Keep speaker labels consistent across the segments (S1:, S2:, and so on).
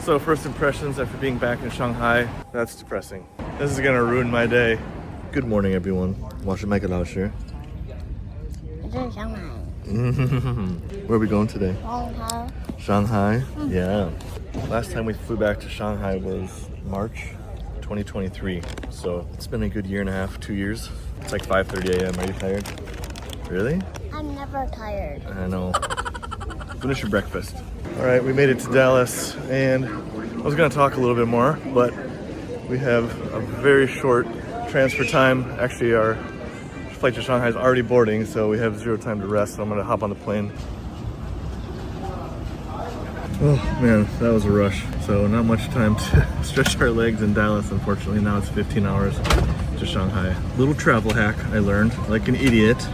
S1: So first impressions after being back in Shanghai, that's depressing. This is gonna ruin my day. Good morning, everyone. 我是麦克老师。
S2: 这是上海。
S1: Where are we going today?
S2: Shanghai.
S1: Shanghai? Yeah. Last time we flew back to Shanghai was March 2023. So it's been a good year and a half, 2 years. It's like 5:30 a.m. Are you tired? Really?
S2: I'm never tired.
S1: I know. Finish your breakfast. All right, we made it to Dallas, and I was gonna talk a little bit more, but we have a very short transfer time. Actually, our flight to Shanghai is already boarding, so we have zero time to rest, so I'm gonna hop on the plane. Oh man, that was a rush. So not much time to stretch our legs in Dallas, unfortunately. Now it's 15 hours to Shanghai. Little travel hack I learned, like an idiot.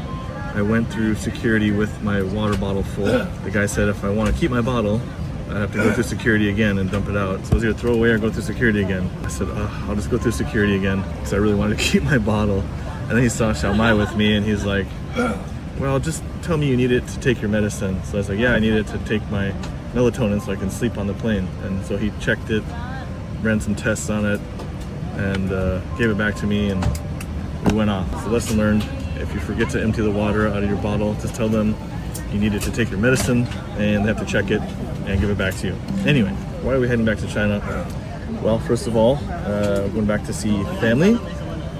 S1: I went through security with my water bottle full. The guy said if I want to keep my bottle, I'd have to go through security again and dump it out. So I was either throw away or go through security again. I said, I'll just go through security again because I really wanted to keep my bottle. And then he saw Shanghai with me and he's like, well, just tell me you need it to take your medicine. So I was like, yeah, I need it to take my melatonin so I can sleep on the plane. And so he checked it, ran some tests on it, and gave it back to me, and we went off. So lesson learned, if you forget to empty the water out of your bottle, just tell them you need it to take your medicine, and they have to check it and give it back to you. Anyway, why are we heading back to China? Well, first of all, we're going back to see family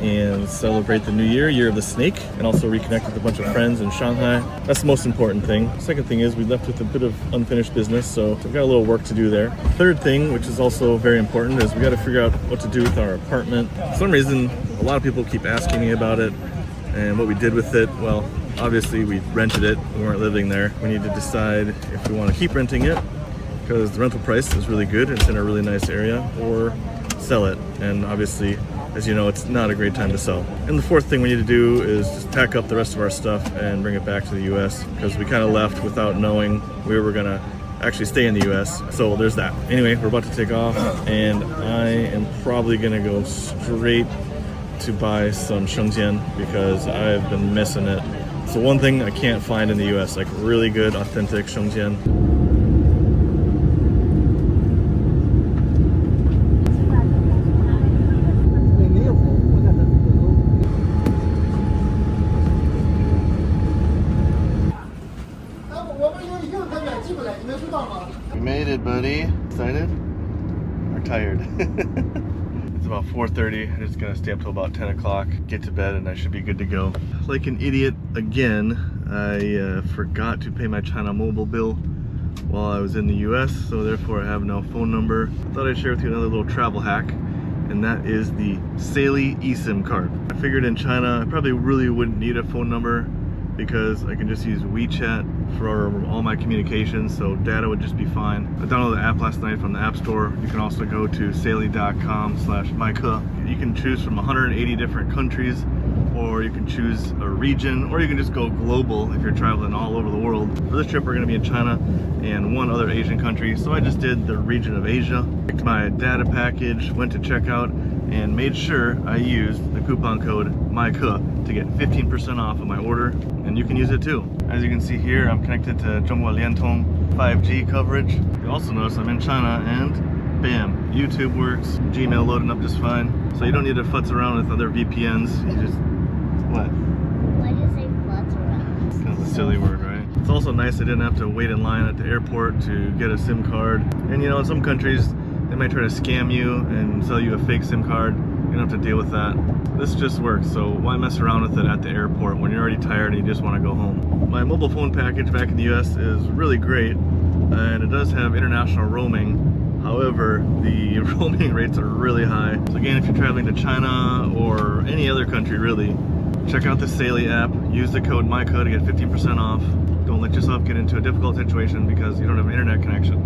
S1: and celebrate the new year, Year of the Snake, and also reconnect with a bunch of friends in Shanghai. That's the most important thing. Second thing is we left with a bit of unfinished business, so we've got a little work to do there. Third thing, which is also very important, is we got to figure out what to do with our apartment. For some reason, a lot of people keep asking me about it and what we did with it. Well, obviously we rented it. We weren't living there. We need to decide if we want to keep renting it because the rental price is really good. It's in a really nice area, or sell it. And obviously, as you know, it's not a great time to sell. And the fourth thing we need to do is just pack up the rest of our stuff and bring it back to the US because we kind of left without knowing we were gonna actually stay in the US. So there's that. Anyway, we're about to take off and I am probably gonna go straight to buy some shengjian because I've been missing it. It's the one thing I can't find in the US, like really good, authentic shengjian. We made it, buddy. Excited? Or tired? It's about 4:30. I'm just gonna stay up till about 10 o'clock, get to bed, and I should be good to go. Like an idiot again, I forgot to pay my China mobile bill while I was in the US, so therefore I have no phone number. Thought I'd share with you another little travel hack, and that is the Saily eSIM card. I figured in China I probably really wouldn't need a phone number because I can just use WeChat for all my communications, so data would just be fine. I downloaded the app last night from the App Store. You can also go to saily.com/myke. You can choose from 180 different countries, or you can choose a region, or you can just go global if you're traveling all over the world. For this trip, we're gonna be in China and one other Asian country, so I just did the region of Asia. Picked my data package, went to checkout, and made sure I used the coupon code MyKe to get 15% off of my order, and you can use it too. As you can see here, I'm connected to Zhonghua Liantong 5G coverage. You also notice I'm in China, and bam, YouTube works, Gmail loading up just fine. So you don't need to futz around with other VPNs. You just, what?
S2: Why do you say futz around?
S1: It's kind of a silly word, right? It's also nice I didn't have to wait in line at the airport to get a SIM card. And you know, in some countries, they might try to scam you and sell you a fake SIM card. You don't have to deal with that. This just works, so why mess around with it at the airport when you're already tired and you just want to go home? My mobile phone package back in the US is really great, and it does have international roaming. However, the roaming rates are really high. So again, if you're traveling to China or any other country really, check out the Saily app, use the code MyCode to get 15% off. Don't let yourself get into a difficult situation because you don't have an internet connection.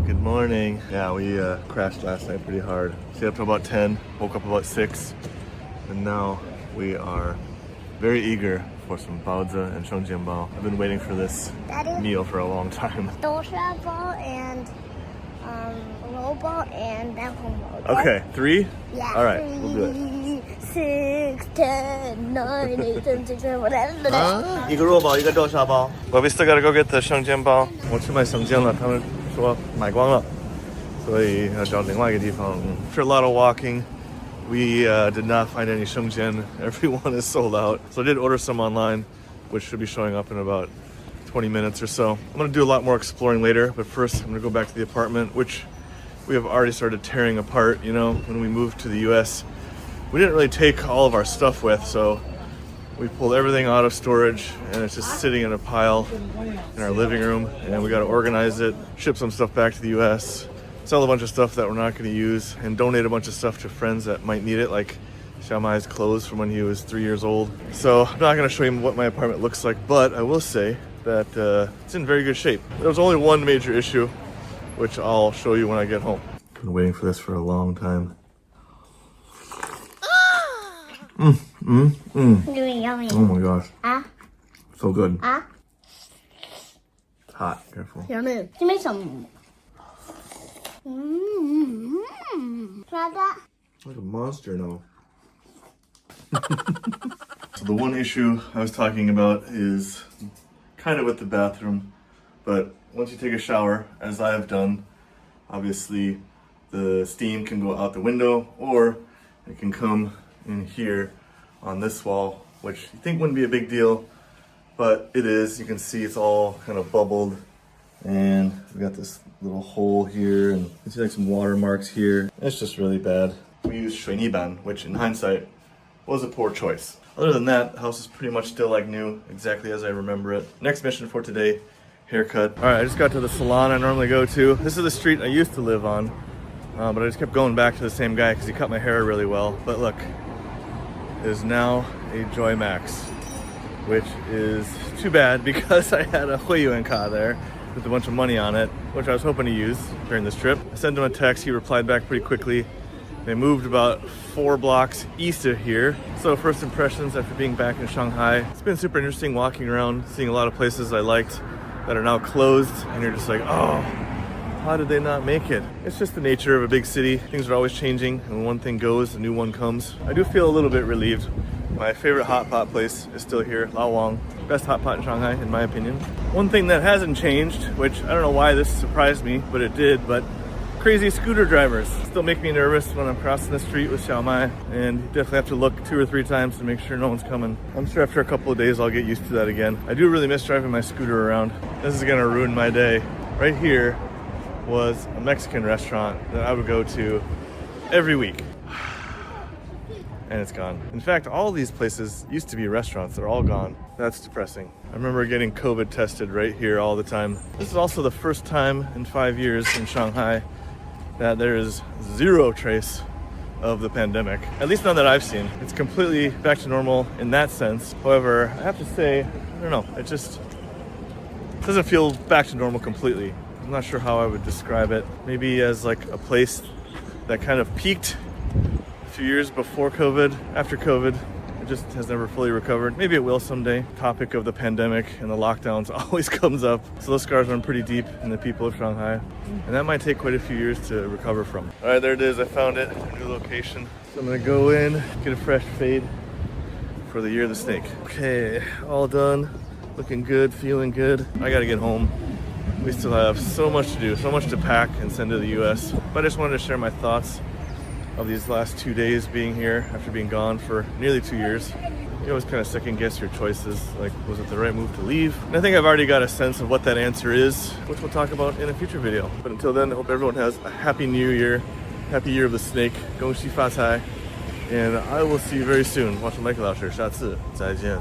S1: Good morning. Yeah, we crashed last night pretty hard. Stayed up till about 10, woke up about 6, and now we are very eager for some baozi and shengjianbao. I've been waiting for this meal for a long time.
S2: 豆沙包 and robot and then home.
S1: Okay, 3?
S2: Yeah.
S1: All right, we'll do it.
S2: 6, 10, 9, 8, 7, 6, 7, 8.
S1: 一个肉包，一个豆沙包。But we still gotta go get the 生煎包。我去买生煎了，他们说买光了，所以要找另外一个地方。After a lot of walking, we did not find any 生煎. Everyone is sold out. So I did order some online, which should be showing up in about 20 minutes or so. I'm gonna do a lot more exploring later, but first I'm gonna go back to the apartment, which we have already started tearing apart. You know, when we moved to the US, we didn't really take all of our stuff with, so we pulled everything out of storage and it's just sitting in a pile in our living room, and we got to organize it, ship some stuff back to the US, sell a bunch of stuff that we're not going to use, and donate a bunch of stuff to friends that might need it, like Xiaomai's clothes from when he was 3 years old. So I'm not going to show you what my apartment looks like, but I will say that it's in very good shape. There was only one major issue, which I'll show you when I get home. Been waiting for this for a long time.
S2: Yummy.
S1: Oh my gosh. So good.
S2: Ah.
S1: It's hot. Careful.
S2: Yummy. Give me some. Try that.
S1: Like a monster now. So the one issue I was talking about is kind of with the bathroom, but once you take a shower, as I have done, obviously the steam can go out the window, or it can come in here on this wall, which you think wouldn't be a big deal, but it is. You can see it's all kind of bubbled, and we got this little hole here, and you can see like some watermarks here. It's just really bad. We use 水泥板, which in hindsight was a poor choice. Other than that, the house is pretty much still like new, exactly as I remember it. Next mission for today, haircut. All right, I just got to the salon I normally go to. This is the street I used to live on, but I just kept going back to the same guy because he cut my hair really well. But look, it is now a Joy Max, which is too bad because I had a Huiyuan card there with a bunch of money on it, which I was hoping to use during this trip. I sent him a text, he replied back pretty quickly. They moved about 4 blocks east of here. So first impressions after being back in Shanghai. It's been super interesting walking around, seeing a lot of places I liked that are now closed, and you're just like, oh, how did they not make it? It's just the nature of a big city. Things are always changing, and when one thing goes, a new one comes. I do feel a little bit relieved. My favorite hot pot place is still here, Lao Wang. Best hot pot in Shanghai, in my opinion. One thing that hasn't changed, which I don't know why this surprised me, but it did, but crazy scooter drivers still make me nervous when I'm crossing the street with Xiaomai, and you definitely have to look 2 or 3 times to make sure no one's coming. I'm sure after a couple of days I'll get used to that again. I do really miss driving my scooter around. This is gonna ruin my day. Right here was a Mexican restaurant that I would go to every week. And it's gone. In fact, all these places used to be restaurants. They're all gone. That's depressing. I remember getting COVID tested right here all the time. This is also the first time in 5 years in Shanghai that there is 0 trace of the pandemic. At least none that I've seen. It's completely back to normal in that sense. However, I have to say, I don't know, it just doesn't feel back to normal completely. I'm not sure how I would describe it. Maybe as like a place that kind of peaked a few years before COVID. After COVID, it just has never fully recovered. Maybe it will someday. Topic of the pandemic and the lockdowns always comes up. So those scars run pretty deep in the people of Shanghai. And that might take quite a few years to recover from. All right, there it is. I found it. New location. So I'm gonna go in, get a fresh fade for the year of the snake. Okay, all done. Looking good, feeling good. I gotta get home. We still have so much to do, so much to pack and send to the US. But I just wanted to share my thoughts of these last 2 days being here after being gone for nearly 2 years. You always kind of second guess your choices, like was it the right move to leave? And I think I've already got a sense of what that answer is, which we'll talk about in a future video. But until then, I hope everyone has a happy new year, happy year of the snake, 恭喜发财, and I will see you very soon. 我是麦克老师，下次再见。